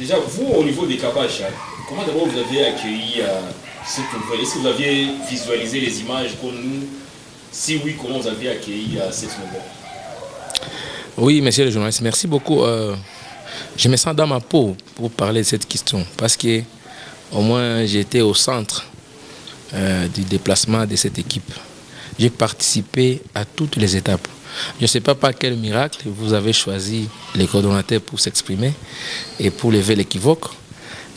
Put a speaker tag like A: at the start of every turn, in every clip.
A: Déjà, vous, au niveau des Kabacha, comment d'abord vous avez accueilli cette nouvelle? Est-ce que vous aviez visualisé les images comme nous? Si oui, comment vous avez accueilli cette nouvelle?
B: Oui, monsieur le journaliste, merci beaucoup. Je me sens dans ma peau pour parler de cette question parce que au moins j'étais au centre du déplacement de cette équipe. J'ai participé à toutes les étapes. Je ne sais pas par quel miracle vous avez choisi les coordonnateurs pour s'exprimer et pour lever l'équivoque.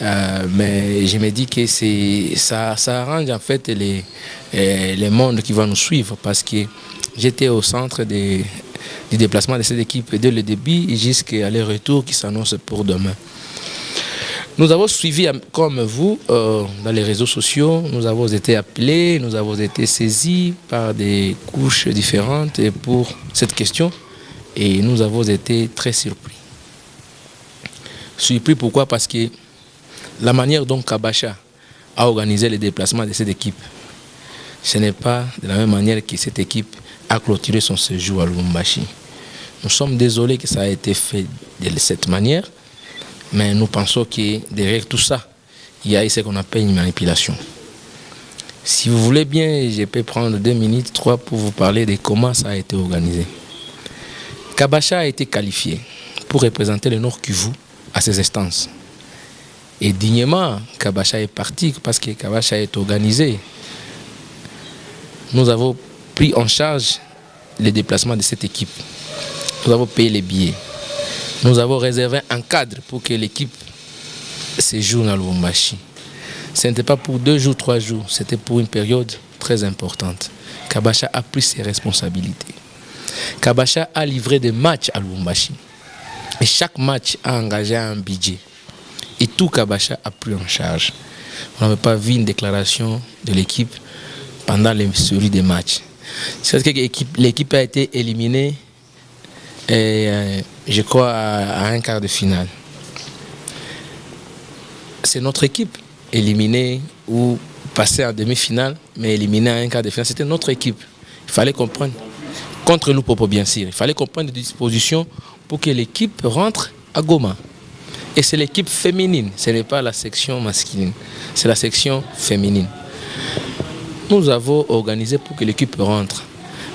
B: Mais je me dis que ça arrange en fait les mondes qui vont nous suivre parce que j'étais au centre du déplacement de cette équipe dès le début jusqu'à aller-retour qui s'annonce pour demain. Nous avons suivi comme vous dans les réseaux sociaux, nous avons été appelés, nous avons été saisis par des couches différentes pour cette question et nous avons été très surpris. Surpris pourquoi? Parce que la manière dont Kabacha a organisé les déplacements de cette équipe, ce n'est pas de la même manière que cette équipe a clôturé son séjour à Lubumbashi. Nous sommes désolés que ça a été fait de cette manière, mais nous pensons que derrière tout ça, il y a ce qu'on appelle une manipulation. Si vous voulez bien, je peux prendre 2 minutes, 3 pour vous parler de comment ça a été organisé. Kabacha a été qualifié pour représenter le Nord Kivu à ces instances. Et dignement, Kabacha est parti parce que Kabacha est organisé. Nous avons pris en charge les déplacements de cette équipe. Nous avons payé les billets. Nous avons réservé un cadre pour que l'équipe séjourne à Lubumbashi. Ce n'était pas pour 2 jours, 3 jours, c'était pour une période très importante. Kabacha a pris ses responsabilités. Kabacha a livré des matchs à Lubumbashi. Et chaque match a engagé un budget. Et tout Kabacha a pris en charge. On n'avait pas vu une déclaration de l'équipe pendant les séries des matchs. C'est que l'équipe a été éliminée, je crois, à un quart de finale. C'est notre équipe éliminée ou passée en demi-finale, mais éliminée à un quart de finale. C'était notre équipe. Il fallait comprendre. Contre Lupopo, bien sûr. Il fallait comprendre des dispositions pour que l'équipe rentre à Goma. Et c'est l'équipe féminine, ce n'est pas la section masculine, c'est la section féminine. Nous avons organisé pour que l'équipe rentre.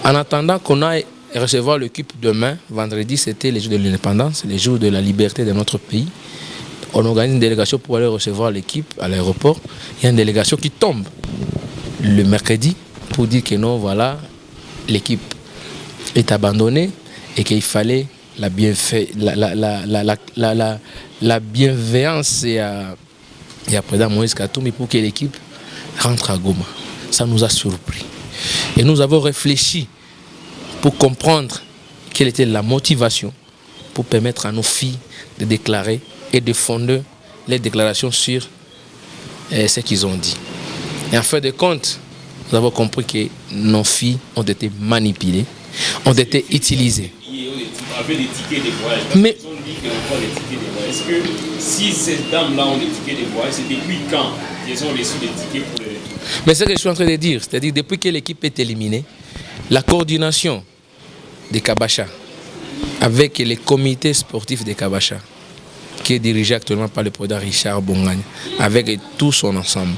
B: En attendant qu'on aille recevoir l'équipe demain, vendredi, c'était les jours de l'indépendance, les jours de la liberté de notre pays. On organise une délégation pour aller recevoir l'équipe à l'aéroport. Il y a une délégation qui tombe le mercredi pour dire que non, voilà, l'équipe est abandonnée et qu'il fallait la bienveillance et à président Moïse Katumbi pour que l'équipe rentre à Goma. Ça nous a surpris. Et nous avons réfléchi pour comprendre quelle était la motivation pour permettre à nos filles de déclarer et de fonder les déclarations sur ce qu'ils ont dit. Et en fin de compte, nous avons compris que nos filles ont été manipulées, ont été utilisées.
A: Avec les tickets de voyage.
B: Mais
A: ils ont dit qu'ils n'ont pas les tickets de voyage. Est-ce que si ces dames-là ont des tickets de voyage, c'est depuis quand ils ont reçu des tickets pour le retour?
B: Mais c'est ce que je suis en train de dire. C'est-à-dire depuis que l'équipe est éliminée, la coordination des Kabacha avec les comités sportifs des Kabacha, qui est dirigé actuellement par le président Richard Bongagne, avec tout son ensemble,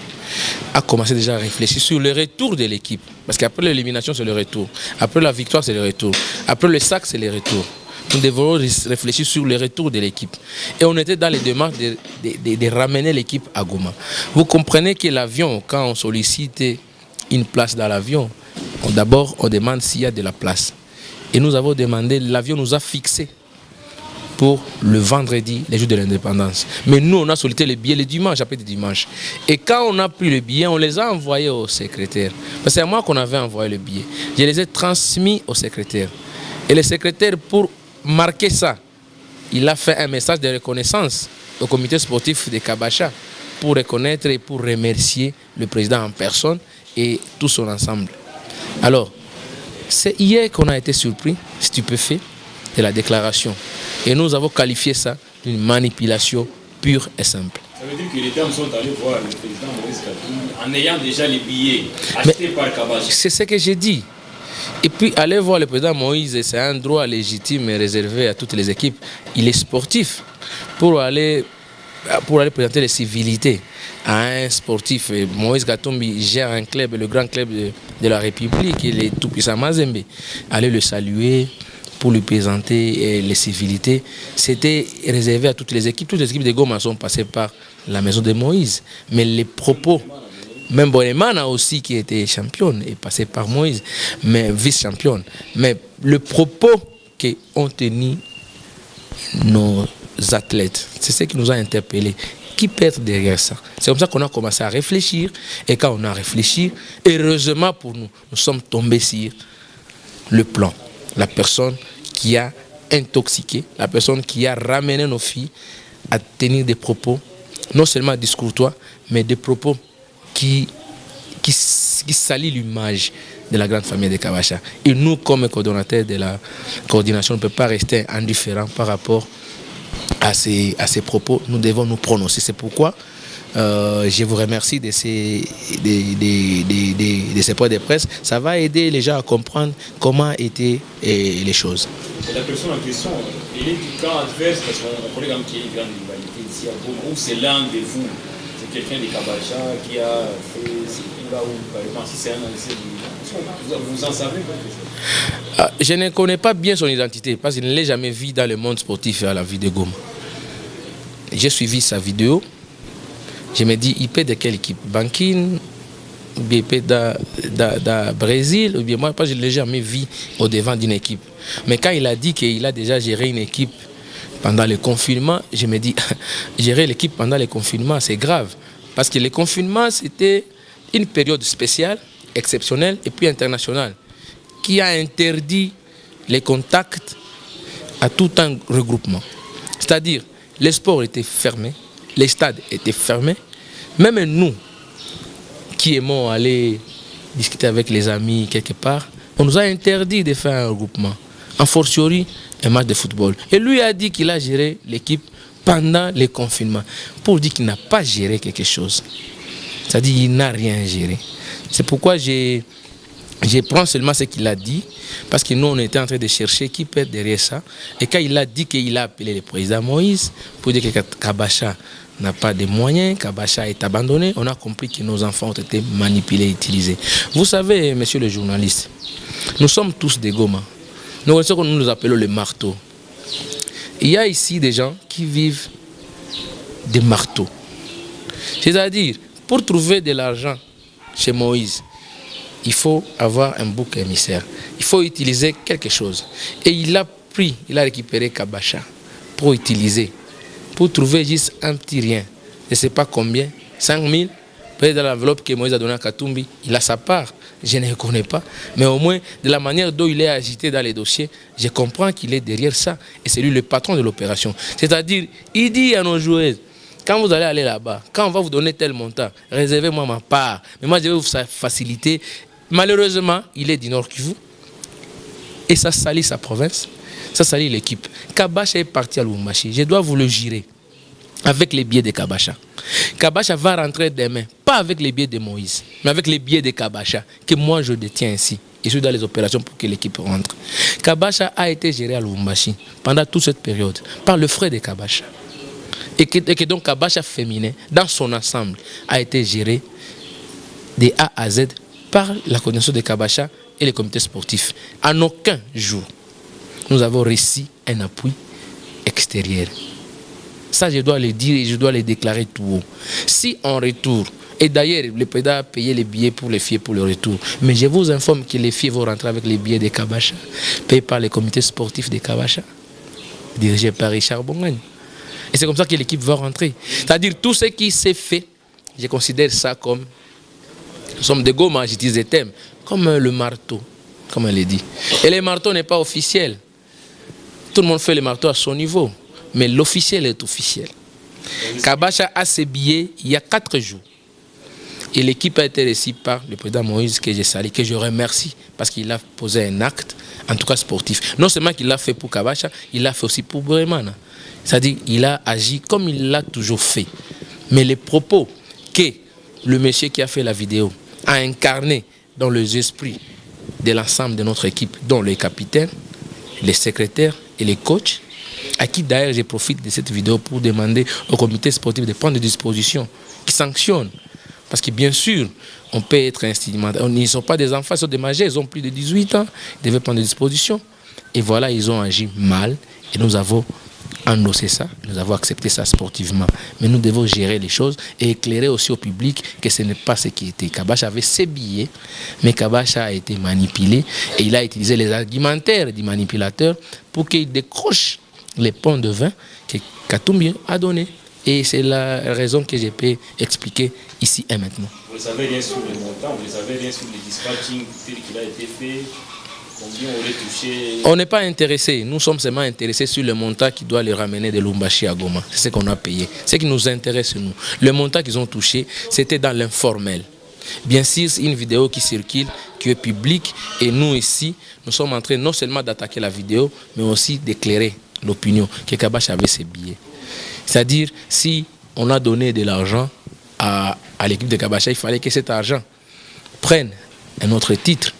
B: a commencé déjà à réfléchir sur le retour de l'équipe. Parce qu'après l'élimination, c'est le retour. Après la victoire, c'est le retour. Après le sac, c'est le retour. Nous devons réfléchir sur le retour de l'équipe. Et on était dans les démarches de ramener l'équipe à Goma. Vous comprenez que l'avion, quand on sollicite une place dans l'avion, d'abord on demande s'il y a de la place. Et nous avons demandé, l'avion nous a fixé pour le vendredi, les jours de l'indépendance. Mais nous, on a sollicité les billets le dimanche, après le dimanche. Et quand on a pris le billet, on les a envoyés au secrétaire. Parce que c'est à moi qu'on avait envoyé le billet. Je les ai transmis au secrétaire. Et le secrétaire, pour marquer ça, il a fait un message de reconnaissance au comité sportif de Kabacha pour reconnaître et pour remercier le président en personne et tout son ensemble. Alors, c'est hier qu'on a été surpris, stupéfait, de la déclaration. Et nous avons qualifié ça d'une manipulation pure et simple.
A: Ça veut dire que les dames sont allées voir le président Moïse Katumbi en ayant déjà les billets achetés par Kabacha.
B: C'est ce que j'ai dit. Et puis aller voir le président Moïse, c'est un droit légitime et réservé à toutes les équipes. Il est sportif. Pour aller pour aller présenter les civilités à un sportif. Moïse Katumbi gère un club, le grand club de la République, il est tout puissant Mazembe. Aller le saluer pour lui présenter les civilités, c'était réservé à toutes les équipes. Toutes les équipes de Goma sont passées par la maison de Moïse. Mais les propos, même Bonemana aussi qui était championne, est passé par Moïse, mais vice-championne. Mais le propos qu'ont tenu nos athlètes, c'est ce qui nous a interpellés. Qui peut être derrière ça? C'est comme ça qu'on a commencé à réfléchir. Et quand on a réfléchi, heureusement pour nous, nous sommes tombés sur le plan. La personne qui a intoxiqué, la personne qui a ramené nos filles à tenir des propos, non seulement discourtois, mais des propos qui salient l'image de la grande famille de Kabacha. Et nous, comme coordonnateurs de la coordination, on ne peut pas rester indifférents par rapport à ces propos. Nous devons nous prononcer. C'est pourquoi je vous remercie de ces points de presse. Ça va aider les gens à comprendre comment étaient les choses.
A: La personne en question, il est du camp adverse parce qu'on connaît qu'il y a une grande rivalité ici à Goma, ou c'est l'un de vous, c'est quelqu'un de Kabacha qui a fait ce qu'il-là, ou carrément si c'est un ancien vous en savez quelque chose?
B: Je ne connais pas bien son identité parce que je ne l'ai jamais vu dans le monde sportif à la vie de Goma. J'ai suivi sa vidéo. Je me dis, il peut de quelle équipe? Bankin, ou bien il peut de Brésil, ou bien moi, je ne l'ai jamais vu au devant d'une équipe. Mais quand il a dit qu'il a déjà géré une équipe pendant le confinement, je me dis, gérer l'équipe pendant le confinement, c'est grave. Parce que le confinement, c'était une période spéciale, exceptionnelle et puis internationale, qui a interdit les contacts à tout un regroupement. C'est-à-dire, les sports étaient fermés, les stades étaient fermés. Même nous, qui aimons aller discuter avec les amis quelque part, on nous a interdit de faire un regroupement. En fortiori, un match de football. Et lui a dit qu'il a géré l'équipe pendant les confinements. Pour dire qu'il n'a pas géré quelque chose. C'est-à-dire qu'il n'a rien géré. C'est pourquoi je prends seulement ce qu'il a dit, parce que nous, on était en train de chercher qui peut être derrière ça. Et quand il a dit qu'il a appelé le président Moïse pour dire que Kabacha n'a pas de moyens, Kabacha est abandonné, on a compris que nos enfants ont été manipulés, utilisés. Vous savez, monsieur le journaliste, nous sommes tous des Goma. Nous connaissons que nous nous appelons le marteau. Il y a ici des gens qui vivent des marteaux. C'est-à-dire, pour trouver de l'argent chez Moïse, il faut avoir un bouc émissaire. Il faut utiliser quelque chose. Et il a récupéré Kabacha pour utiliser, pour trouver juste un petit rien. Je ne sais pas combien, 5 000, peut-être dans l'enveloppe que Moïse a donnée à Katumbi, il a sa part. Je ne le connais pas. Mais au moins, de la manière dont il est agité dans les dossiers, je comprends qu'il est derrière ça. Et c'est lui le patron de l'opération. C'est-à-dire, il dit à nos joueurs, quand vous allez aller là-bas, quand on va vous donner tel montant, réservez-moi ma part. Mais moi, je vais vous faciliter. Malheureusement, il est du Nord Kivu. Et ça salit sa province. Ça salit l'équipe. Kabacha est parti à Lubumbashi. Je dois vous le jurer. Avec les billets de Kabacha. Kabacha va rentrer demain. Pas avec les billets de Moïse, mais avec les billets de Kabacha. Que moi, je détiens ici. Et je suis dans les opérations pour que l'équipe rentre. Kabacha a été géré à Lubumbashi pendant toute cette période par le frère de Kabacha. Et que donc Kabacha féminin, dans son ensemble, a été géré de A à Z par la coordination de Kabacha et les comités sportifs. En aucun jour, nous avons reçu un appui extérieur. Ça, je dois le dire et je dois le déclarer tout haut. Si en retour, et d'ailleurs, le président a payé les billets pour les filles pour le retour, mais je vous informe que les filles vont rentrer avec les billets de Kabacha, payés par les comités sportifs de Kabacha, dirigés par Richard Bongagne. Et c'est comme ça que l'équipe va rentrer. C'est-à-dire, tout ce qui s'est fait, je considère ça comme, nous sommes des Goma, j'utilise des thèmes, comme le marteau, comme elle l'a dit. Et le marteau n'est pas officiel. Tout le monde fait le marteau à son niveau. Mais l'officiel est officiel. Kabacha a ses billets il y a 4 jours. Et l'équipe a été reçue par le président Moïse, que je salue, que je remercie, parce qu'il a posé un acte, en tout cas sportif. Non seulement qu'il l'a fait pour Kabacha, il l'a fait aussi pour Bremana. C'est-à-dire qu'il a agi comme il l'a toujours fait. Mais les propos que le monsieur qui a fait la vidéo a incarné dans les esprits de l'ensemble de notre équipe, dont les capitaines, les secrétaires et les coachs, à qui d'ailleurs je profite de cette vidéo pour demander au comité sportif de prendre des dispositions qui sanctionnent. Parce que bien sûr, on peut être instrumental. Ils ne sont pas des enfants, ils sont des majeurs, ils ont plus de 18 ans, ils devaient prendre des dispositions. Et voilà, ils ont agi mal et nous avons endossé ça, nous avons accepté ça sportivement. Mais nous devons gérer les choses et éclairer aussi au public que ce n'est pas ce qui était. Kabacha avait ses billets, mais Kabacha a été manipulé et il a utilisé les argumentaires du manipulateur pour qu'il décroche les ponts de vin que Katumbi a donné. Et c'est la raison que je peux expliquer ici et maintenant.
A: Vous ne savez rien sur le montant, vous ne savez rien sur le dispatching tel qu'il a été fait, combien on aurait touché.
B: On n'est pas intéressé, nous sommes seulement intéressés sur le montant qui doit les ramener de Lubumbashi à Goma. C'est ce qu'on a payé. Ce qui nous intéresse, nous. Le montant qu'ils ont touché, c'était dans l'informel. Bien sûr, c'est une vidéo qui circule, qui est publique, et nous ici, nous sommes en train non seulement d'attaquer la vidéo, mais aussi d'éclairer l'opinion que Kabacha avait ses billets. C'est-à-dire, si on a donné de l'argent à l'équipe de Kabacha, il fallait que cet argent prenne un autre titre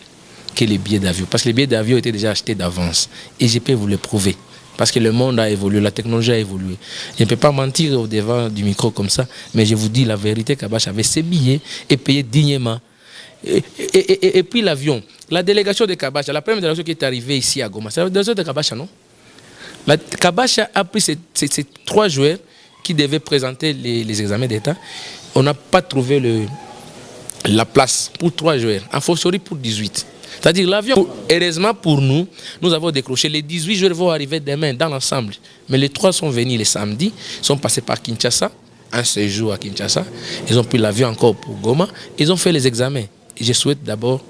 B: que les billets d'avion. Parce que les billets d'avion étaient déjà achetés d'avance. Et je peux vous le prouver. Parce que le monde a évolué, la technologie a évolué. Je ne peux pas mentir au devant du micro comme ça, mais je vous dis la vérité, Kabacha avait ses billets et payé dignement. Et puis l'avion, la délégation de Kabacha, la première délégation qui est arrivée ici à Goma, c'est la délégation de Kabacha, non? La Kabacha a pris ces 3 joueurs qui devaient présenter les examens d'État. On n'a pas trouvé la place pour 3 joueurs, en fortiori pour 18. C'est-à-dire l'avion, heureusement pour nous, nous avons décroché. Les 18 joueurs vont arriver demain dans l'ensemble. Mais les 3 sont venus le samedi, sont passés par Kinshasa, un séjour à Kinshasa. Ils ont pris l'avion encore pour Goma. Ils ont fait les examens. Et je souhaite d'abord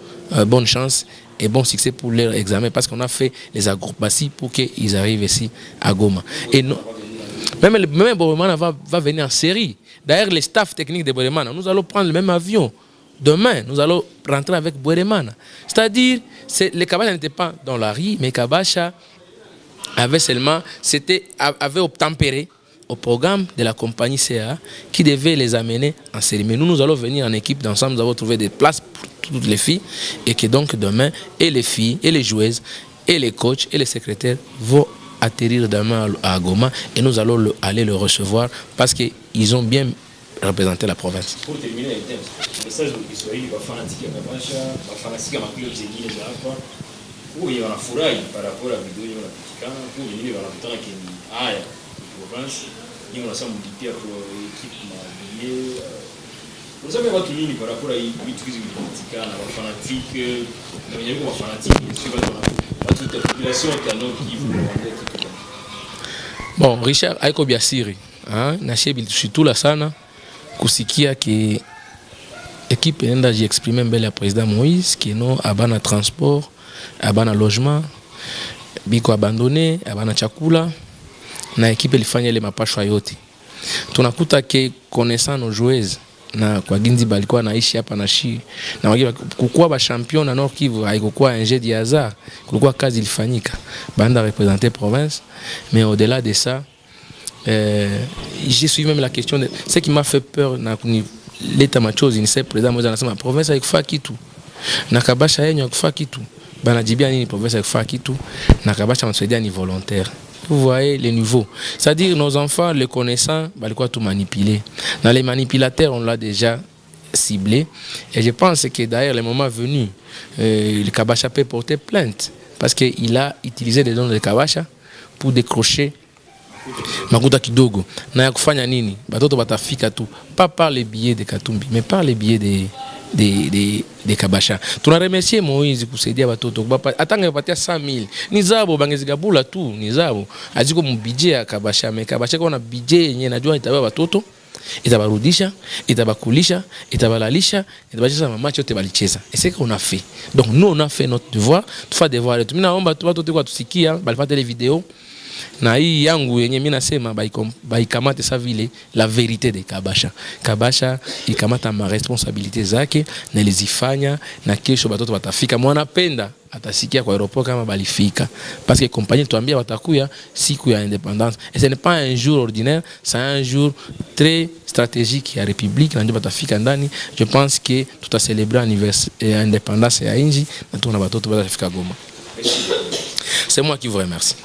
B: bonne chance et bon succès pour leur examen parce qu'on a fait les agroupations pour qu'ils arrivent ici à Goma. Et non, même Boremana va venir en série. D'ailleurs, le staff technique de Boremana, nous allons prendre le même avion. Demain, nous allons rentrer avec Boremana. C'est-à-dire, les Kabacha n'étaient pas dans la rue, mais Kabacha avait obtempéré au programme de la compagnie CA qui devait les amener en série. Mais nous allons venir en équipe d'ensemble, nous avons trouvé des places pour toutes les filles et que donc demain, et les filles, et les joueuses, et les coachs, et les secrétaires vont atterrir demain à Goma et nous allons aller le recevoir parce qu'ils ont bien représenté la province.
A: Pour terminer, le message de Kiswahili va fanatique à Kabacha, va fanatique à Makilo Zengine hapa. Pour y wanafurahi par rapport à vidéo hiyo inapatikana, pour wengine wanakutana kwenye haya province, ni wanasema mlipia kwa equipe na billet. Vous savez watu nini par rapport à vitu hizi vinapatikana, wa fanatique, na wenyewe wa fanatique, sio watu de population tano qui vous demandent kitu.
B: Bon, Richard haiko biasiri, na shebi surtout la sana kusikia ki équipe enda j'exprimer mbele ya président Moïse qui no abana transport, abana logement, biko abandonné, abana chakula na equipe ilifanya ile mapashwa yote. Tunakuta ke connaissant nos joueuses na kwa Ginzi balikuwa naishi hapa na shi na wakiwa kukua ba champion na Nord Kivu haikuwa un jeu de hasard, kulikuwa kazi ilifanyika banda représenter province, mais au-delà de ça j'ai suivi même la question de ce qui m'a fait peur na l'état machozi ni c'est président Moïse anasema province haikufa kitu na Kabacha yenye haikufa kitu banajibia nini province haikufa kitu na Kabacha msaidia ni volontaire. Vous voyez les niveaux. C'est-à-dire nos enfants, les connaissants, balikuwa tout manipuler. Dans les manipulateurs, on l'a déjà ciblé. Et je pense que d'ailleurs, le moment venu, le Kabacha peut porter plainte parce qu'il a utilisé les dons de Kabacha pour décrocher makuta kidogo. Na ya kufanya nini? Batoto batafika tu pas par les billets de Katumbi, mais par les billets de Kabacha. Tuna remercier Moïse kusaidia batoto. Atanga bapatia 100,000. Ni zabo bangezigabula tu, ni zabo. Aziko mu budget ya Kabacha, mais Kabacha kuna budget yenye najua itabeba batoto, itabarudisha, itabakulisha, itabalalisha, itabacheza mamacho yote balicheza. Et c'est qu'on a fait. Donc nous on a fait notre devoir, tu fais devoir. Mimi naomba tu watoto kwa tusikia, balipata les vidéos. Na hii yangu yenye mimi nasema baikamate sa vile la vérité de Kabacha. Kabacha ikamata ma responsabilité zake na lizifanya na kesho batoto watafika. Mwanapenda atasikia kwa aéroport kama balifika parce que compagnie tuambia watakuya siku ya indépendance et ce n'est pas un jour ordinaire, c'est un jour très stratégique ya République na ndio batafika ndani. Je pense que tout a célébrer l'indépendance ya inji na tuna batoto batafika Goma. C'est moi qui vous remercie.